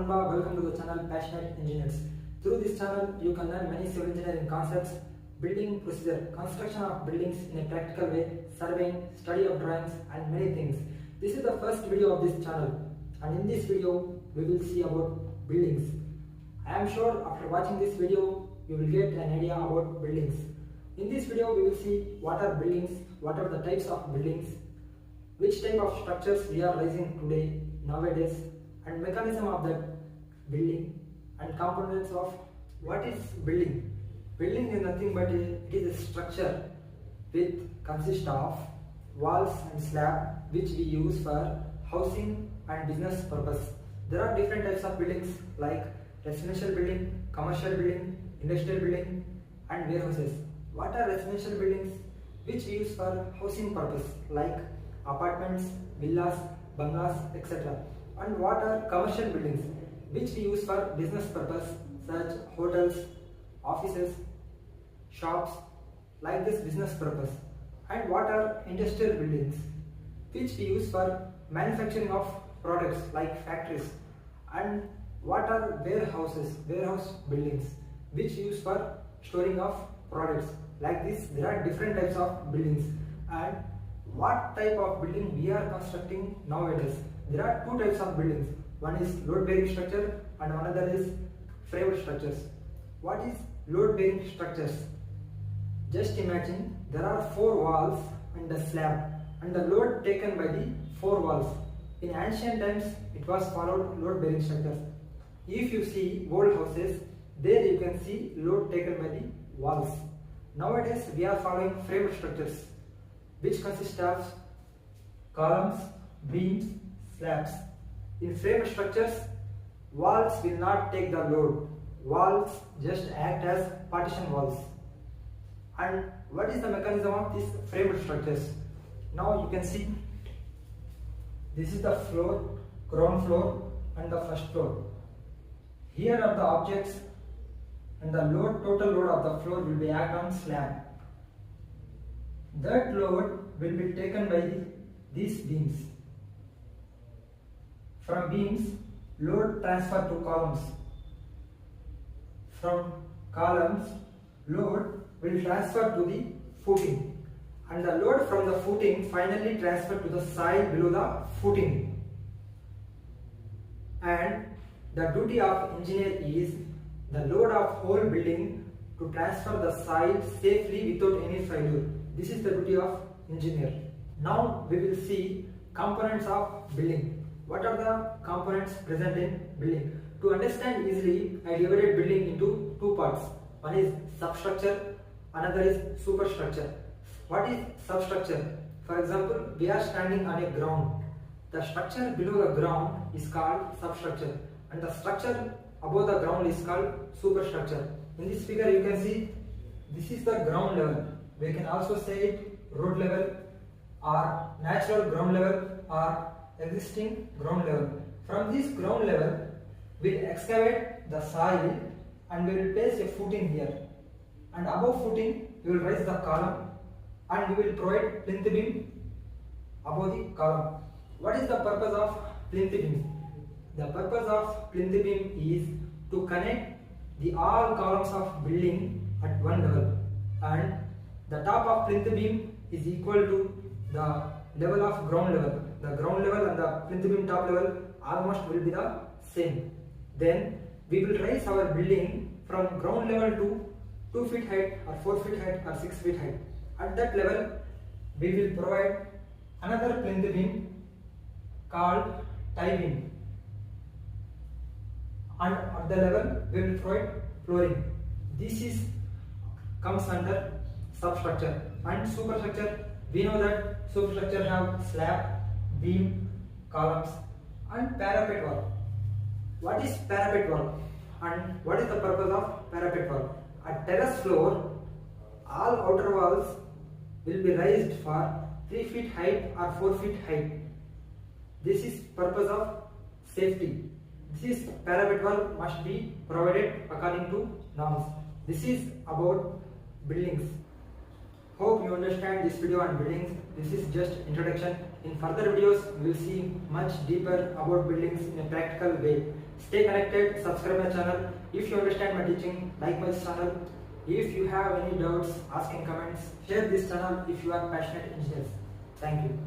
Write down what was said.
Namba, welcome to the channel Passionate Engineers. Through this channel, you can learn many civil engineering concepts, building procedure, construction of buildings in a practical way, surveying, study of drawings and many things. This is the first video of this channel, and in this video, we will see about buildings. I am sure after watching this video, you will get an idea about buildings. In this video, we will see what are buildings, what are the types of buildings, which type of structures we are raising today, nowadays, and mechanism of that building and components of what is building. Building is nothing but it is a structure which consists of walls and slab which we use for housing and business purpose. There are different types of buildings like residential building, commercial building, industrial building and warehouses. What are residential buildings? Which we use for housing purpose like apartments, villas, bungalows, etc. And what are commercial buildings? Which we use for business purpose such hotels, offices, shops, like this business purpose. And what are industrial buildings? Which we use for manufacturing of products like factories. And what are warehouses, warehouse buildings? Which we use for storing of products. Like this, there are different types of buildings. And what type of building we are constructing nowadays? There are two types of buildings. One is load bearing structure and another is framed structures. What is load bearing structures? Just imagine there are four walls and a slab and the load taken by the four walls. In ancient times, it was followed load bearing structures. If you see old houses, there you can see load taken by the walls. Nowadays, we are following framed structures, which consist of columns, beams, slabs. In framed structures, walls will not take the load. Walls just act as partition walls. And what is the mechanism of these framed structures? Now you can see this is the floor, ground floor and the first floor. Here are the objects and the load, total load of the floor will be act on slab. That load will be taken by these beams. From beams, load transfer to columns. From columns, load will transfer to the footing. And the load from the footing finally transfer to the side below the footing. And the duty of engineer is the load of whole building to transfer the side safely without any failure. This is the duty of engineer. Now we will see components of building. What are the components present in building? To understand easily, I divided building into two parts. One is substructure, another is superstructure. What is substructure? For example, we are standing on a ground. The structure below the ground is called substructure and the structure above the ground is called superstructure. In this figure you can see this is the ground level. We can also say it road level or natural ground level or existing ground level. From this ground level, we will excavate the soil and we will place a footing here. And above footing, we will raise the column and we will provide plinth beam above the column. What is the purpose of plinth beam? The purpose of plinth beam is to connect the all columns of building at one level, and the top of plinth beam is equal to the level of ground level. The ground level and the plinth beam top level almost will be the same. Then we will raise our building from ground level to 2 feet height or 4 feet height or 6 feet height. At that level, we will provide another plinth beam called tie beam. And at the level, we will provide flooring. This comes under substructure. And superstructure, we know that superstructure have slab, beam, columns and parapet wall. What is parapet wall and what is the purpose of parapet wall? At terrace floor, all outer walls will be raised for 3 feet height or 4 feet height. This is purpose of safety. This parapet wall must be provided according to norms. This is about buildings. Hope you understand this video on buildings. This is just introduction. In further videos, we will see much deeper about buildings in a practical way. Stay connected, subscribe my channel. If you understand my teaching, like my channel. If you have any doubts, ask in comments. Share this channel if you are passionate engineers. Thank you.